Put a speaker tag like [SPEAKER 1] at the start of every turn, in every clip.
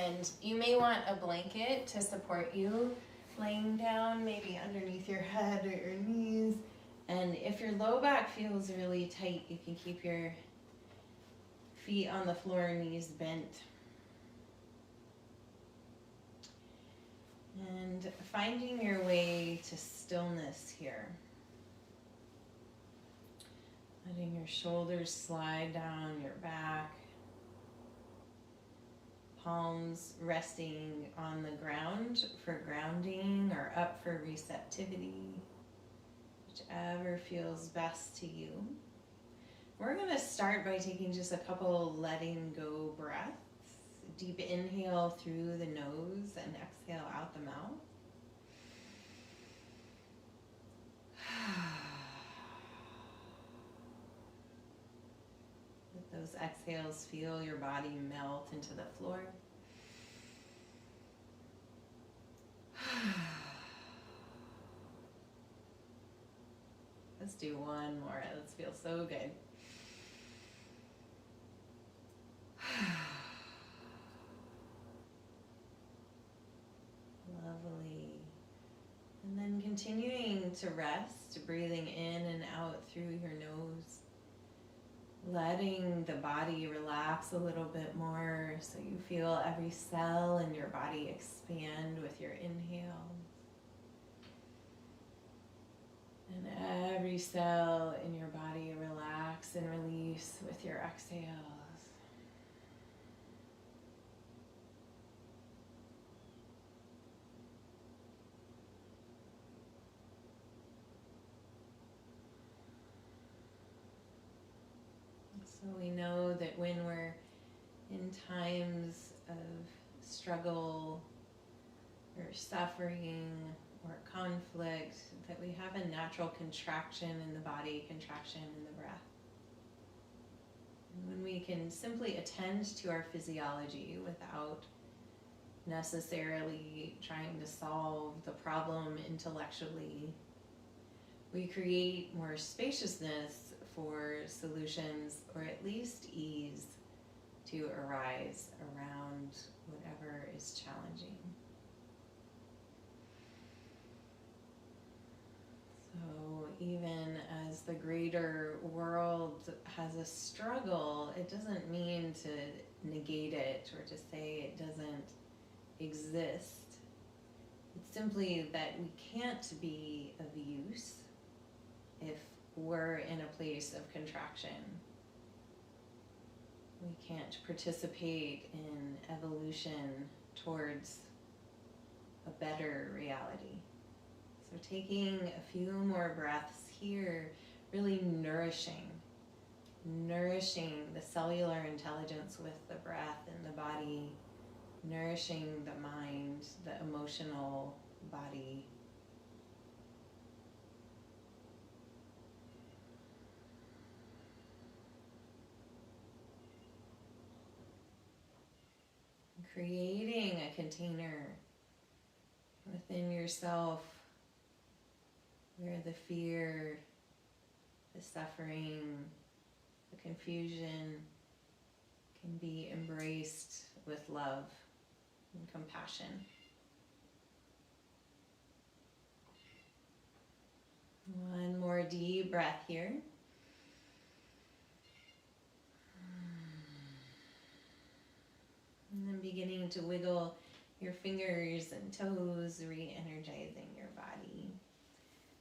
[SPEAKER 1] And you may want a blanket to support you laying down, maybe underneath your head or your knees. And if your low back feels really tight, you can keep your feet on the floor, knees bent. And finding your way to stillness here. Letting your shoulders slide down your back. Palms resting on the ground for grounding or up for receptivity. Whichever feels best to you. We're going to start by taking just a couple letting go breaths. Deep inhale through the nose and exhale out the mouth. Let those exhales feel your body melt into the floor. Let's do one more. Let's feel so good. Lovely. And then continuing to rest, breathing in and out through your nose. Letting the body relax a little bit more so you feel every cell in your body expand with your inhale. And every cell in your body relax and release with your exhales. So we know that when we're in times of struggle or suffering or conflict, that we have a natural contraction in the body, contraction in the breath. And when we can simply attend to our physiology without necessarily trying to solve the problem intellectually, we create more spaciousness for solutions, or at least ease to arise around whatever is challenging. So even as the greater world has a struggle, it doesn't mean to negate it or to say it doesn't exist. It's simply that we can't be of use if we're in a place of contraction. We can't participate in evolution towards a better reality. So taking a few more breaths here, really nourishing the cellular intelligence with the breath in the body, nourishing the mind, the emotional body. Creating a container within yourself where the fear, the suffering, the confusion can be embraced with love and compassion. One more deep breath here. And then beginning to wiggle your fingers and toes, re-energizing your body.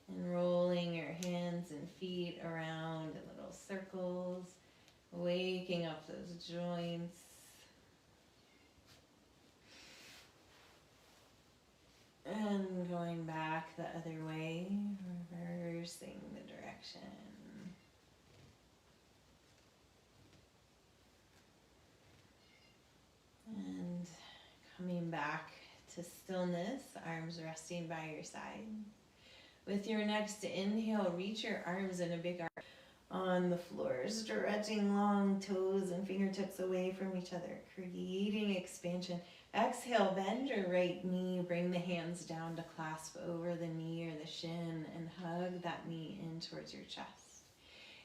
[SPEAKER 1] And rolling your hands and feet around in little circles, waking up those joints. And going back the other way, reversing the direction. And coming back to stillness, arms resting by your side. With your next inhale, reach your arms in a big arc on the floor, stretching long toes and fingertips away from each other, creating expansion. Exhale, bend your right knee, bring the hands down to clasp over the knee or the shin and hug that knee in towards your chest.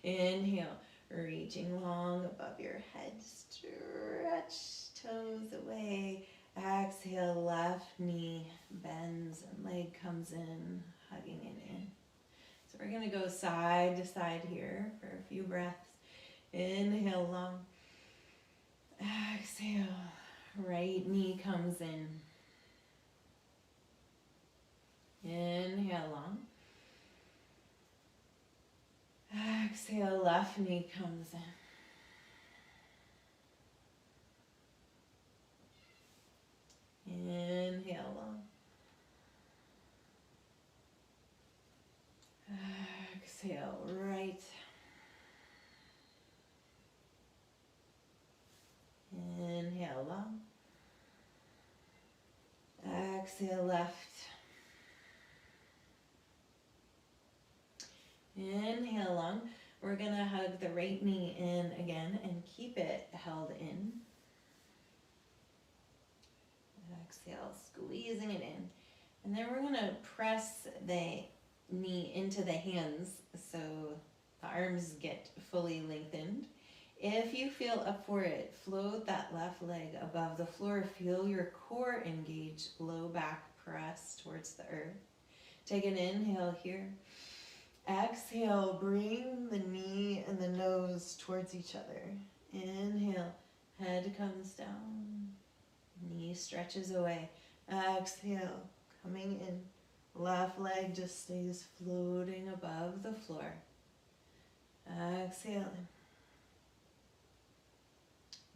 [SPEAKER 1] Inhale, reaching long above your head, stretch toes away. Exhale, left knee bends and leg comes in, hugging it in. So we're going to go side to side here for a few breaths. Inhale long. Exhale, right knee comes in. Inhale long. Exhale, left knee comes in. Inhale long. Exhale, right. Inhale long. Exhale, left. Inhale long. We're going to hug the right knee in again and keep it held in. Exhale, squeezing it in. And then we're going to press the knee into the hands so the arms get fully lengthened. If you feel up for it, float that left leg above the floor. Feel your core engage, low back press towards the earth. Take an inhale here. Exhale, bring the knee and the nose towards each other. Inhale, head comes down, knee stretches away. Exhale, coming in. Left leg just stays floating above the floor. Exhale.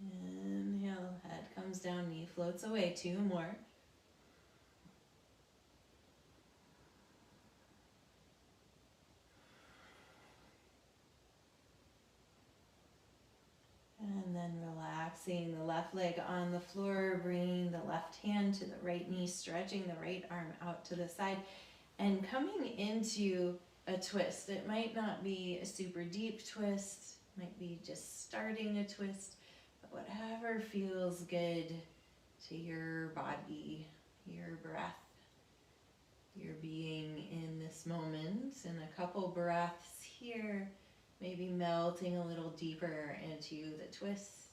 [SPEAKER 1] Inhale, head comes down, knee floats away. 2 more. And then relaxing the left leg on the floor, bringing the left hand to the right knee, stretching the right arm out to the side, and coming into a twist. It might not be a super deep twist, might be just starting a twist, but whatever feels good to your body, your breath, your being in this moment. And a couple breaths here, maybe melting a little deeper into the twist.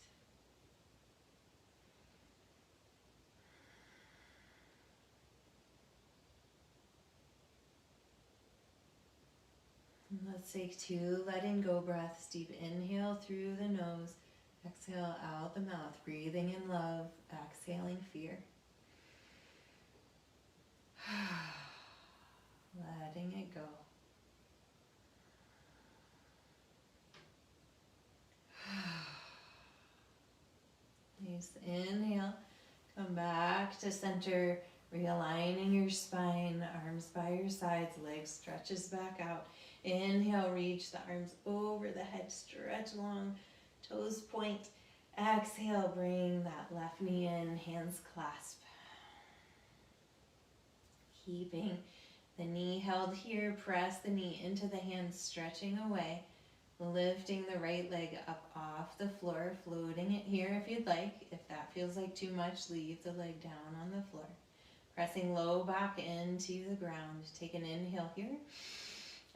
[SPEAKER 1] And let's take 2 letting go breaths. Deep inhale through the nose. Exhale out the mouth. Breathing in love. Exhaling fear. Letting it go. Nice. Inhale. Come back to center. Realigning your spine. Arms by your sides. Legs stretches back out. Inhale. Reach the arms over the head. Stretch long. Toes point. Exhale. Bring that left knee in. Hands clasp. Keeping the knee held here. Press the knee into the hands. Stretching away. Lifting the right leg up off the floor, floating it here if you'd like. If that feels like too much, leave the leg down on the floor. Pressing low back into the ground. Take an inhale here.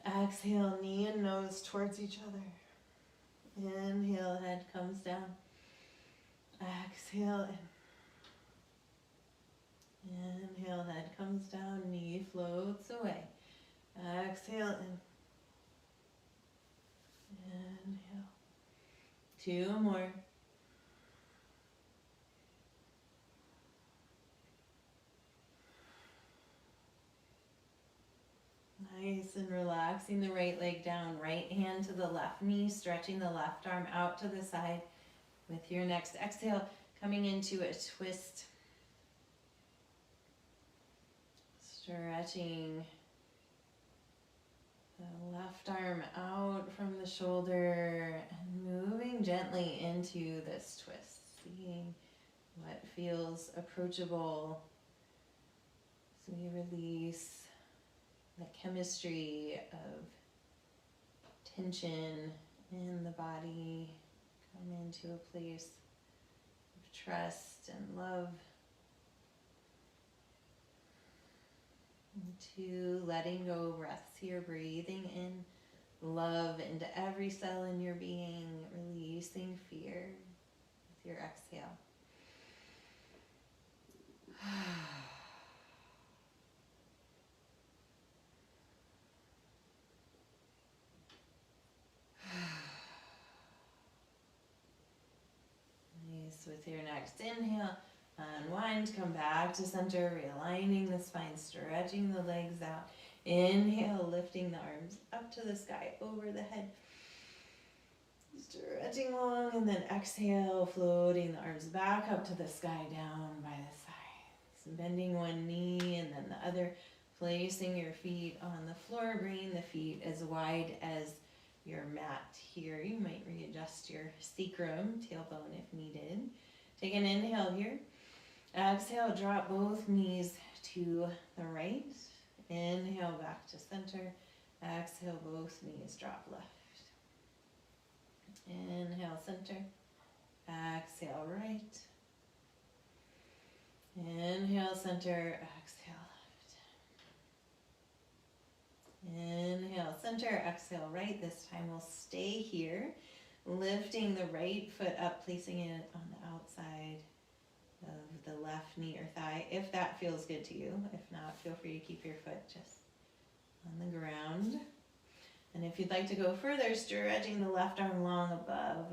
[SPEAKER 1] Exhale, knee and nose towards each other. Inhale, head comes down. Exhale in. Inhale, head comes down, knee floats away. Exhale in. Inhale. 2 more. Nice, and relaxing the right leg down. Right hand to the left knee, stretching the left arm out to the side. With your next exhale, coming into a twist. Stretching the left arm out from the shoulder and moving gently into this twist. Seeing what feels approachable as we release the chemistry of tension in the body. Come into a place of trust and love. Into letting go breaths here, breathing in love into every cell in your being, releasing fear with your exhale. next inhale, unwind, come back to center, realigning the spine, stretching the legs out. Inhale, lifting the arms up to the sky, over the head. Stretching long, and then exhale, floating the arms back up to the sky, down by the sides. Bending one knee and then the other, placing your feet on the floor, bringing the feet as wide as your mat here. You might readjust your sacrum, tailbone if needed. Take an inhale here. Exhale, drop both knees to the right. Inhale, back to center. Exhale, both knees drop left. Inhale, center. Exhale, right. Inhale, center. Exhale, left. Inhale, center. Exhale, right. This time we'll stay here. Lifting the right foot up, placing it on the outside of the left knee or thigh, if that feels good to you. If not, feel free to keep your foot just on the ground. And if you'd like to go further, stretching the left arm long above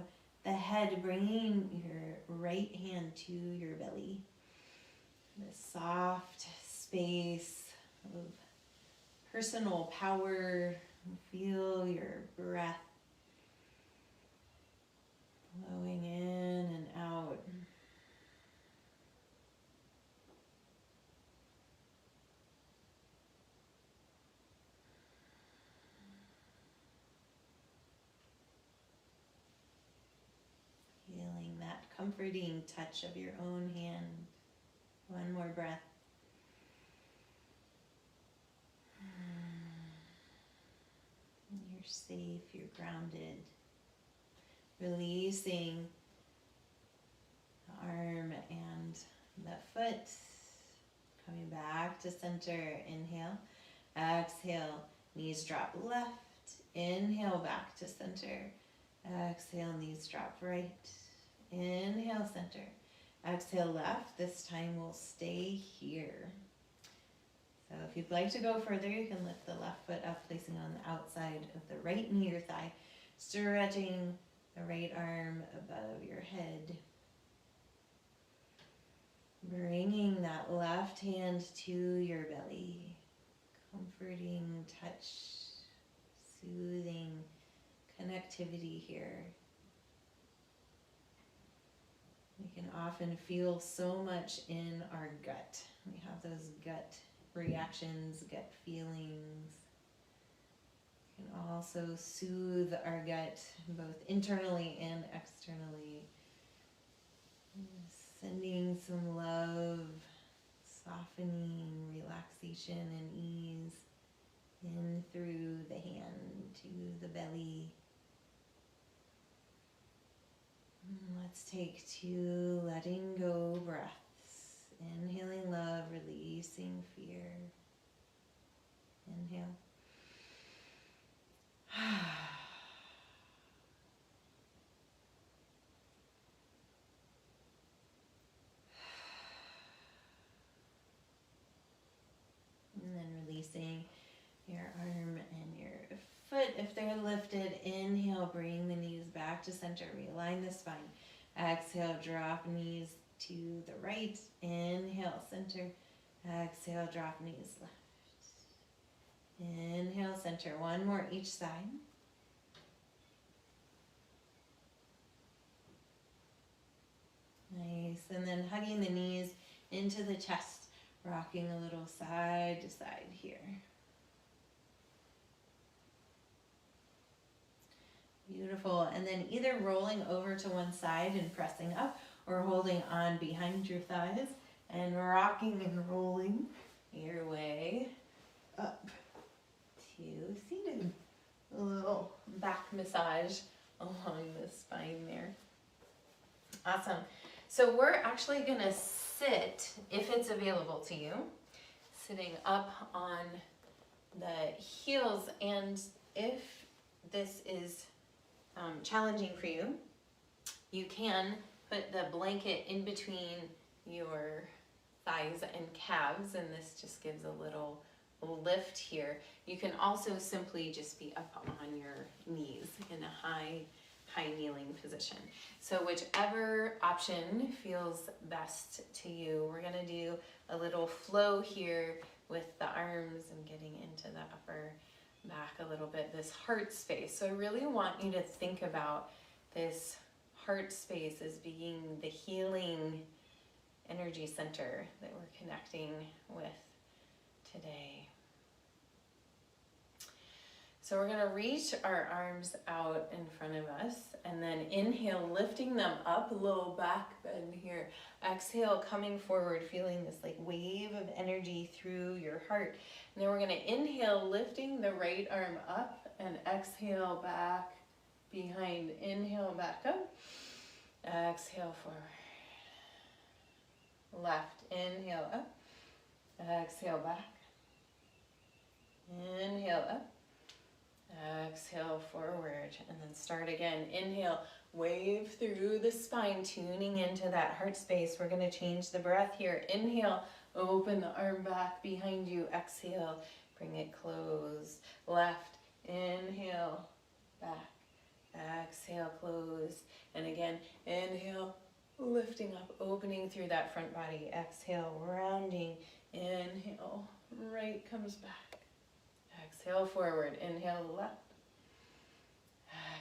[SPEAKER 1] the head, bringing your right hand to your belly. This soft space of personal power. Feel your breath flowing in and out. Feeling that comforting touch of your own hand. One more breath. You're safe, you're grounded. Releasing the arm and the foot. Coming back to center. Inhale. Exhale. Knees drop left. Inhale, back to center. Exhale, knees drop right. Inhale, center. Exhale, left. This time we'll stay here. So if you'd like to go further, you can lift the left foot up, placing on the outside of the right knee or thigh, stretching the right arm above your head. Bringing that left hand to your belly. Comforting touch, soothing connectivity here. We can often feel so much in our gut. We have those gut reactions, gut feelings. We can also soothe our gut both internally and externally. Sending some love, softening, relaxation and ease in through the hand to the belly. Let's take 2 letting go breaths. Inhaling love, releasing fear. Inhale. And then releasing your arm and your foot if they're lifted. Inhale, bring the knees back to center. Realign the spine. Exhale, drop knees to the right. Inhale, center. Exhale, drop knees left. Inhale, center. One more each side. Nice. And then hugging the knees into the chest, rocking a little side to side here. Beautiful. And then either rolling over to one side and pressing up, or holding on behind your thighs and rocking and rolling your way up to seated. A little back massage along the spine there. Awesome. So we're actually going to sit, if it's available to you, sitting up on the heels. And if this is challenging for you, you can put the blanket in between your thighs and calves, and this just gives a little lift here. You can also simply just be up on your knees in a high high kneeling position. So whichever option feels best to you. We're gonna do a little flow here with the arms and getting into the upper back a little bit, this heart space. So I really want you to think about this heart space as being the healing energy center that we're connecting with today. So we're going to reach our arms out in front of us and then inhale, lifting them up, low back bend here. Exhale, coming forward, feeling this like wave of energy through your heart. And then we're going to inhale, lifting the right arm up, and exhale back behind. Inhale back up, exhale forward. Left, inhale up, exhale back, inhale up, exhale forward, and then start again. Inhale, wave through the spine, tuning into that heart space. We're going to change the breath here. Inhale, open the arm back behind you. Exhale, bring it close. Left, inhale, back, exhale, close. And again, inhale, lifting up, opening through that front body. Exhale, rounding. Inhale, right comes back. Exhale forward, inhale left.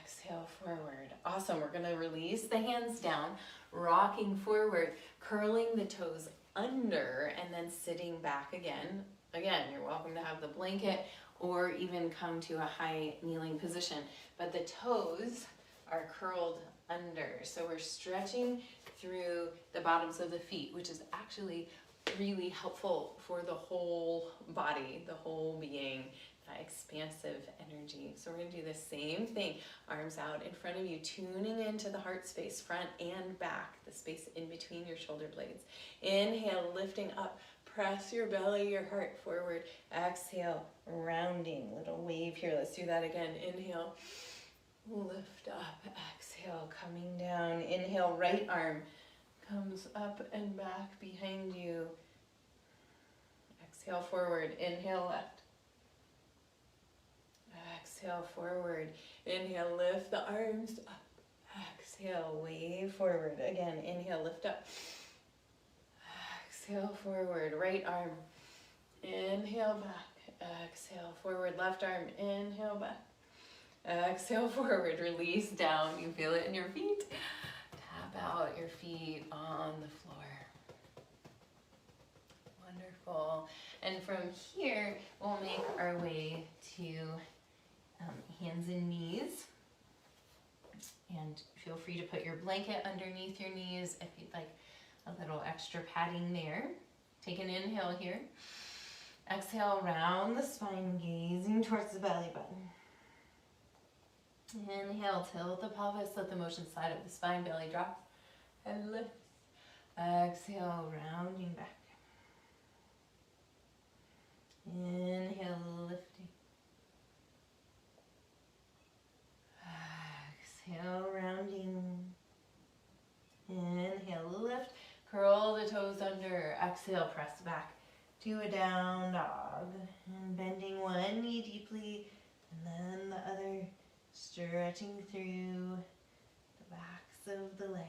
[SPEAKER 1] Exhale forward. Awesome, we're gonna release the hands down, rocking forward, curling the toes under, and then sitting back again. Again, you're welcome to have the blanket or even come to a high kneeling position, but the toes are curled under. So we're stretching through the bottoms of the feet, which is actually really helpful for the whole body, the whole being, that expansive energy. So we're gonna do the same thing, arms out in front of you, tuning into the heart space, front and back, the space in between your shoulder blades. Inhale, lifting up, press your belly, your heart forward. Exhale, rounding, little wave here. Let's do that again. Inhale, lift up, exhale, coming down. Inhale, right arm comes up and back behind you. Exhale forward, inhale left. Exhale forward, inhale, lift the arms up. Exhale, wave forward. Again, inhale, lift up. Exhale forward, right arm. Inhale back, exhale forward, left arm, inhale back. Exhale forward, release down. You feel it in your feet. Tap out your feet on the floor. Wonderful. And from here, we'll make our way to hands and knees. And feel free to put your blanket underneath your knees if you'd like a little extra padding there. Take an inhale here. Exhale, round the spine, gazing towards the belly button. Inhale, tilt the pelvis, let the motion slide up the spine, belly drops, and lift. Exhale, rounding back. Inhale, lifting. Exhale, rounding. Inhale, lift. Curl the toes under. Exhale, press back to a down dog. And bending one knee deeply, and then the other, stretching through the backs of the legs.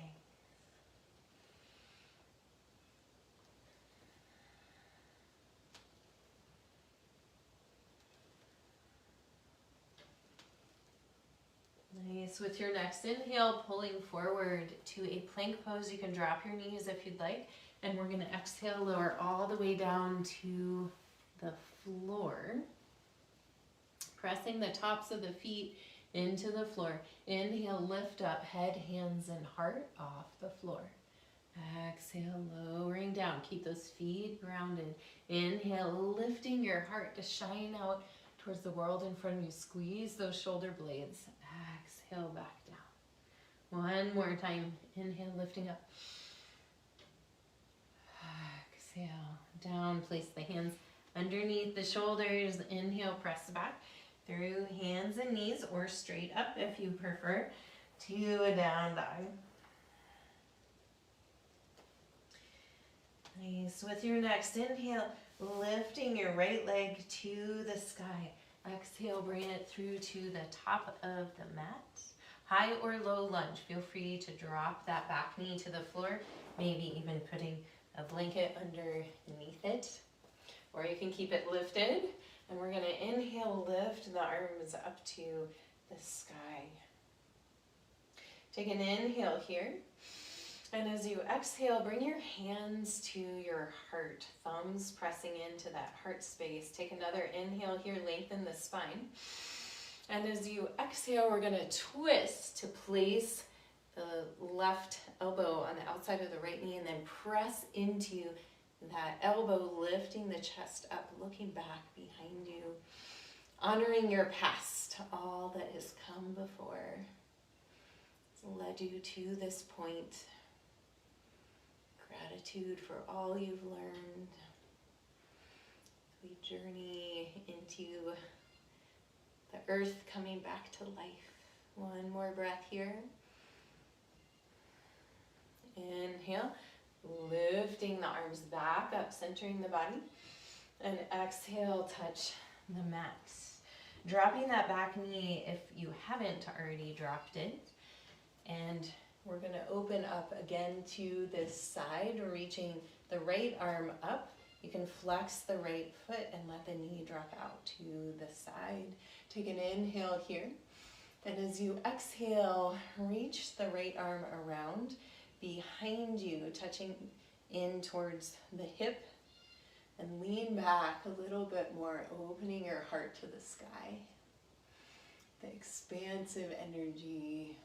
[SPEAKER 1] Nice. With your next inhale, pulling forward to a plank pose. You can drop your knees if you'd like. And we're going to exhale, lower all the way down to the floor. Pressing the tops of the feet into the floor. Inhale, lift up, head, hands, and heart off the floor. Exhale, lowering down. Keep those feet grounded. Inhale, lifting your heart to shine out towards the world in front of you. Squeeze those shoulder blades. Exhale, back down. One more time. Inhale, lifting up. Exhale, down. Place the hands underneath the shoulders. Inhale, press back through hands and knees, or straight up if you prefer, to a down dog. Nice. With your next inhale, lifting your right leg to the sky. Exhale, bring it through to the top of the mat. high or low lunge. Feel free to drop that back knee to the floor, maybe even putting a blanket underneath it, or you can keep it lifted. And we're gonna inhale, lift the arms up to the sky. Take an inhale here. And as you exhale, bring your hands to your heart, thumbs pressing into that heart space. Take another inhale here, lengthen the spine. And as you exhale, we're gonna twist to place the left elbow on the outside of the right knee and then press into that elbow, lifting the chest up, looking back behind you, honoring your past, all that has come before, has led you to this point. Gratitude for all you've learned. We journey into the earth coming back to life. One more breath here. Inhale, lifting the arms back up, centering the body. And exhale, touch the mat. Dropping that back knee if you haven't already dropped it. And we're going to open up again to this side, reaching the right arm up. You can flex the right foot and let the knee drop out to the side. Take an inhale here. And as you exhale, reach the right arm around behind you, touching in towards the hip. And lean back a little bit more, opening your heart to the sky. The expansive energy.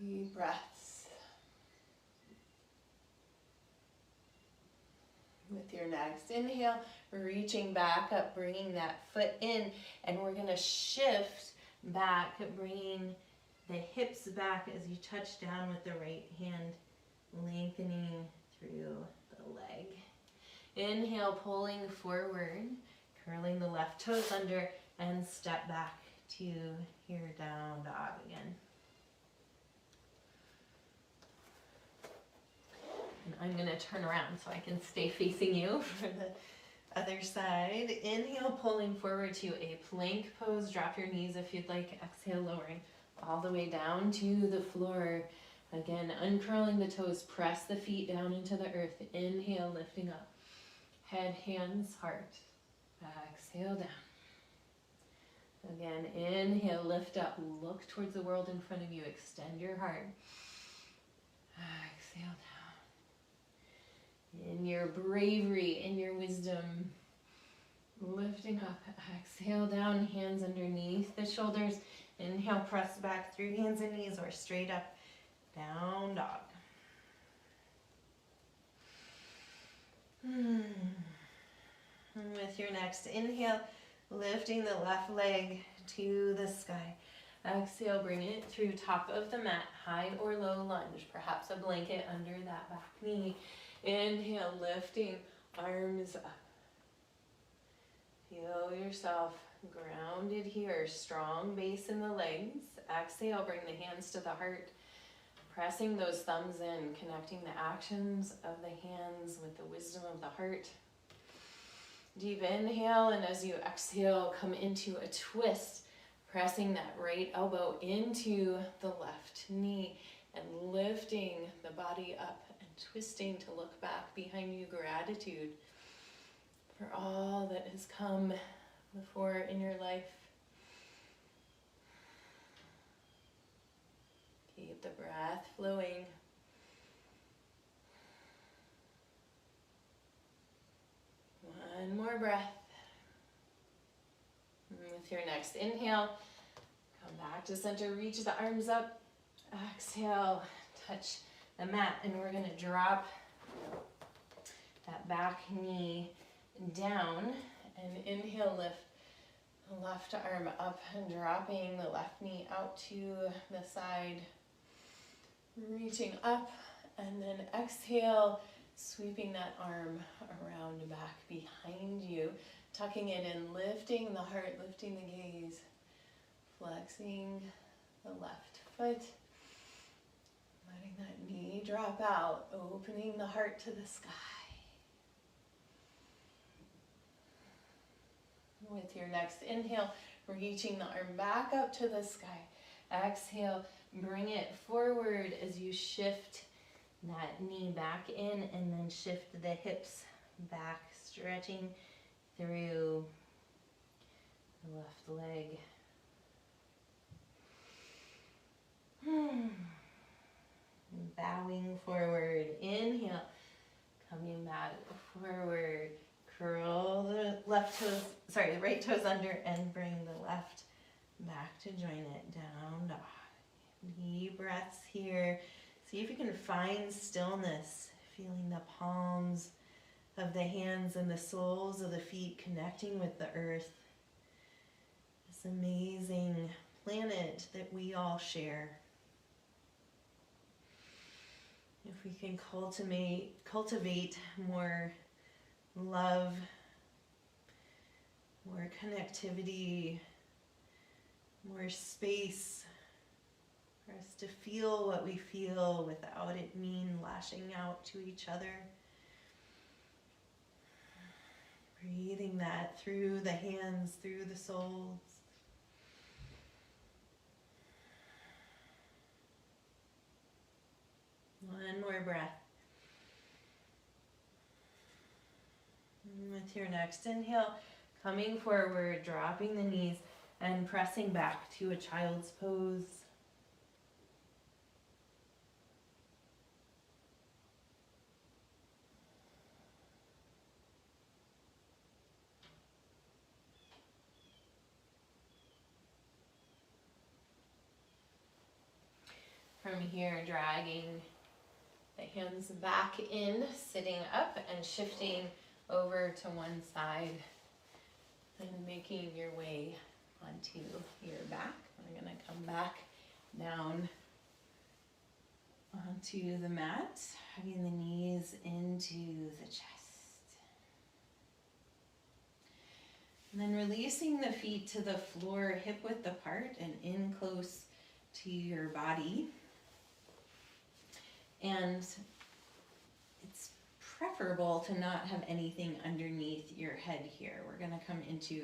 [SPEAKER 1] Deep breaths. With your next inhale, reaching back up, bringing that foot in, and we're going to shift back, bringing the hips back as you touch down with the right hand, lengthening through the leg. Inhale, pulling forward, curling the left toes under, and step back to your down dog again. And I'm going to turn around so I can stay facing you for the other side. Inhale, pulling forward to a plank pose. Drop your knees if you'd like. Exhale, lowering all the way down to the floor. Again, uncurling the toes. Press the feet down into the earth. Inhale, lifting up. Head, hands, heart. Exhale down. Again, inhale, lift up. Look towards the world in front of you. Extend your heart. Exhale down. In your bravery, in your wisdom, lifting up, exhale down, hands underneath the shoulders. Inhale, press back through hands and knees or straight up, down dog. And with your next inhale, lifting the left leg to the sky. Exhale, bring it through top of the mat, high or low lunge, perhaps a blanket under that back knee. Inhale, lifting arms up. Feel yourself grounded here, strong base in the legs. Exhale, bring the hands to the heart, pressing those thumbs in, connecting the actions of the hands with the wisdom of the heart. Deep inhale, and as you exhale, come into a twist, pressing that right elbow into the left knee and lifting the body up. Twisting to look back behind you, gratitude for all that has come before in your life. Keep the breath flowing. One more breath. And with your next inhale, come back to center, reach the arms up. Exhale, touch the mat, and we're going to drop that back knee down and inhale, lift the left arm up and dropping the left knee out to the side, reaching up, and then exhale, sweeping that arm around back behind you, tucking it in, lifting the heart, lifting the gaze, flexing the left foot. Letting that knee drop out, opening the heart to the sky. With your next inhale, reaching the arm back up to the sky. Exhale, bring it forward as you shift that knee back in and then shift the hips back, stretching through the left leg. Bowing forward, inhale, coming back forward, curl the the right toes under and bring the left back to join it, down dog. Deep breaths here. See if you can find stillness, feeling the palms of the hands and the soles of the feet connecting with the earth. This amazing planet that we all share. If we can cultivate more love, more connectivity, more space for us to feel what we feel without it lashing out to each other. Breathing that through the hands, through the soles. One more breath. And with your next inhale, coming forward, dropping the knees and pressing back to a child's pose. From here, dragging the hands back in, sitting up and shifting over to one side and making your way onto your back. We're going to come back down onto the mat, hugging the knees into the chest. And then releasing the feet to the floor, hip width apart and in close to your body. And it's preferable to not have anything underneath your head here. We're going to come into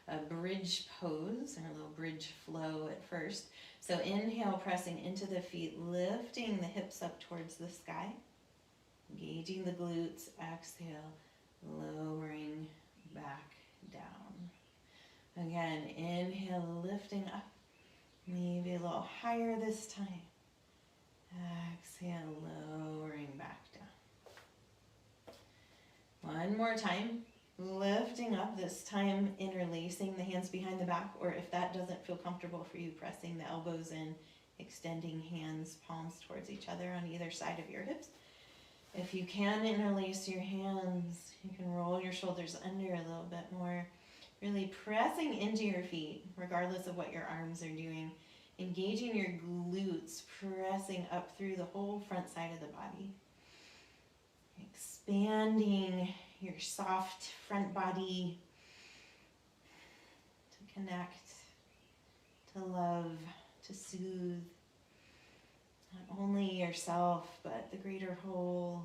[SPEAKER 1] a bridge pose, or a little bridge flow at first. So inhale, pressing into the feet, lifting the hips up towards the sky, engaging the glutes. Exhale, lowering back down. Again, inhale, lifting up, maybe a little higher this time. Exhale, lowering back down. One more time, lifting up, this time interlacing the hands behind the back, or if that doesn't feel comfortable for you, pressing the elbows in, extending hands, palms towards each other on either side of your hips. If you can interlace your hands, you can roll your shoulders under a little bit more, really pressing into your feet, regardless of what your arms are doing. Engaging your glutes, pressing up through the whole front side of the body. Expanding your soft front body to connect, to love, to soothe not only yourself, but the greater whole.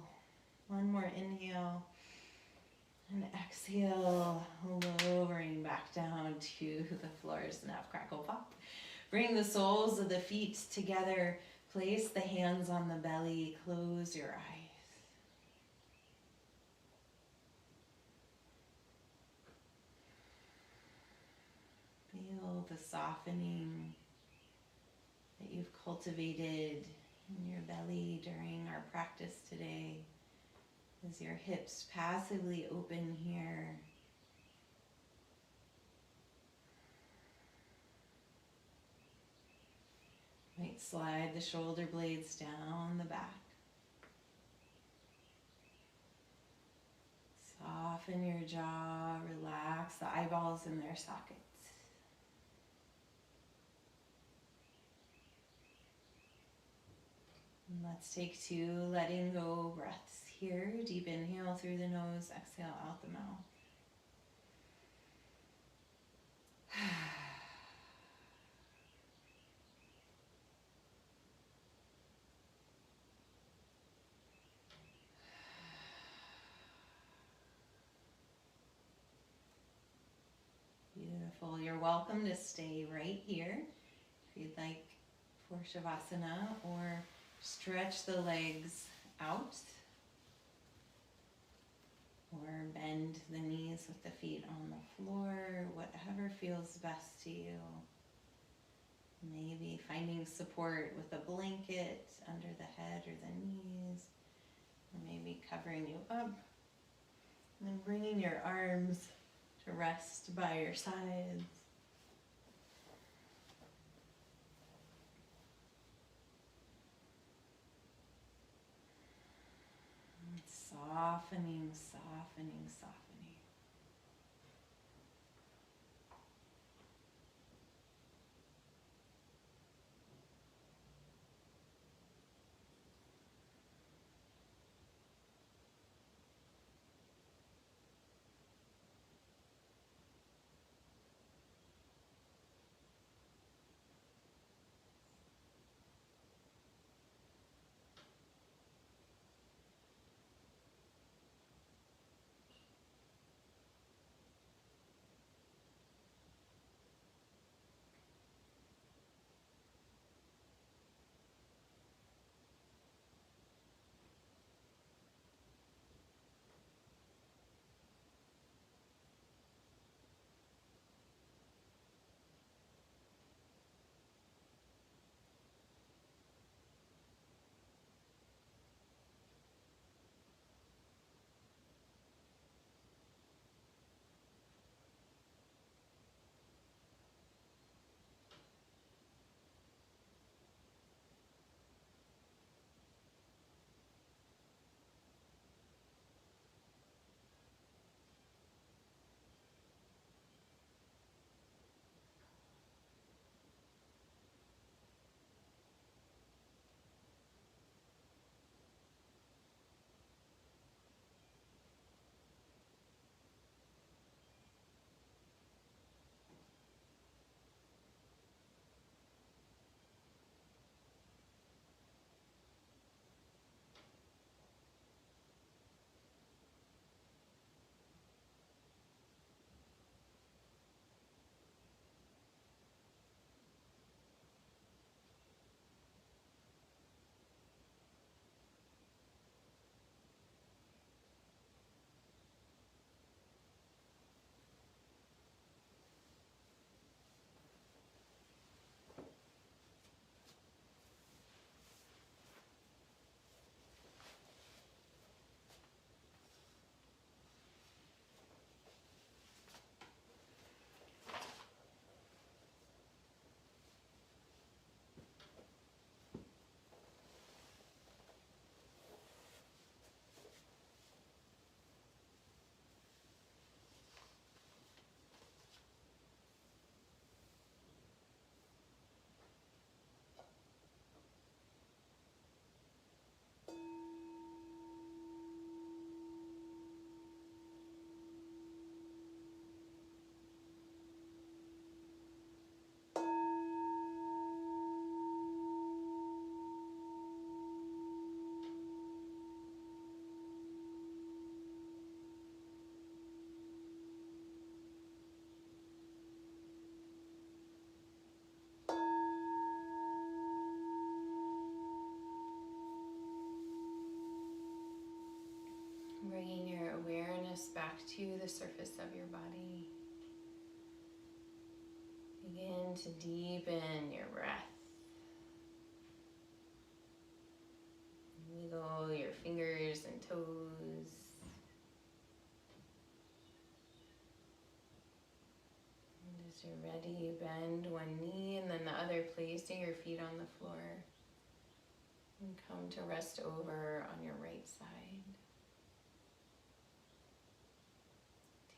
[SPEAKER 1] One more inhale. And exhale, lowering back down to the floor. Snap, crackle, pop. Bring the soles of the feet together. Place the hands on the belly. Close your eyes. Feel the softening that you've cultivated in your belly during our practice today, as your hips passively open here. Might slide the shoulder blades down the back. Soften your jaw, relax the eyeballs in their sockets. And let's take 2 letting go breaths here. Deep inhale through the nose, exhale out the mouth. Wonderful. You're welcome to stay right here if you'd like for Shavasana, or stretch the legs out, or bend the knees with the feet on the floor, whatever feels best to you. Maybe finding support with a blanket under the head or the knees, or maybe covering you up. And then bringing your arms to rest by your sides. And softening, softening, softening. Bringing your awareness back to the surface of your body. Begin to deepen your breath. Wiggle your fingers and toes. And as you're ready, bend one knee and then the other, placing your feet on the floor. And come to rest over on your right side.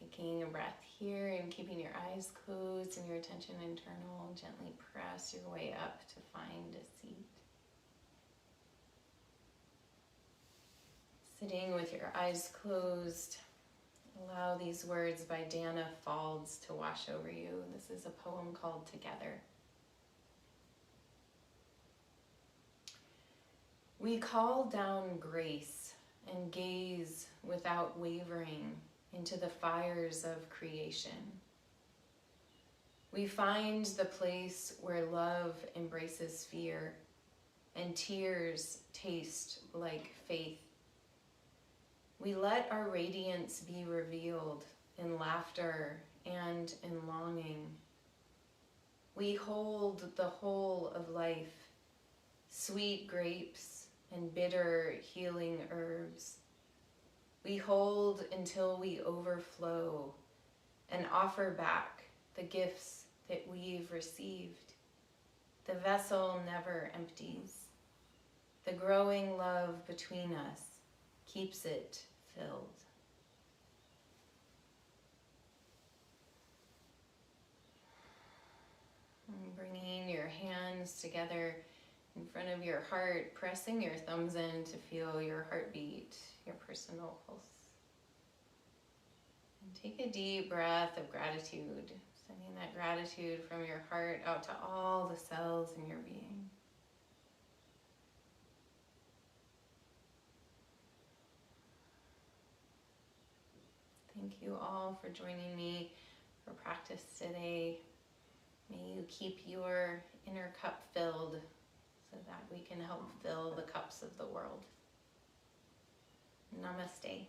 [SPEAKER 1] Taking a breath here and keeping your eyes closed and your attention internal. Gently press your way up to find a seat. Sitting with your eyes closed, allow these words by Dana Faulds to wash over you. This is a poem called Together. We call down grace and gaze without wavering into the fires of creation.
[SPEAKER 2] We find the place where love embraces fear and tears taste like faith. We let our radiance be revealed in laughter and in longing. We hold the whole of life, sweet grapes and bitter healing herbs. We hold until we overflow and offer back the gifts that we've received. The vessel never empties. The growing love between us keeps it filled. And bringing your hands together in front of your heart, pressing your thumbs in to feel your heartbeat, your personal pulse. And take a deep breath of gratitude, sending that gratitude from your heart out to all the cells in your being. Thank you all for joining me for practice today. May you keep your inner cup filled so that we can help fill the cups of the world. Namaste.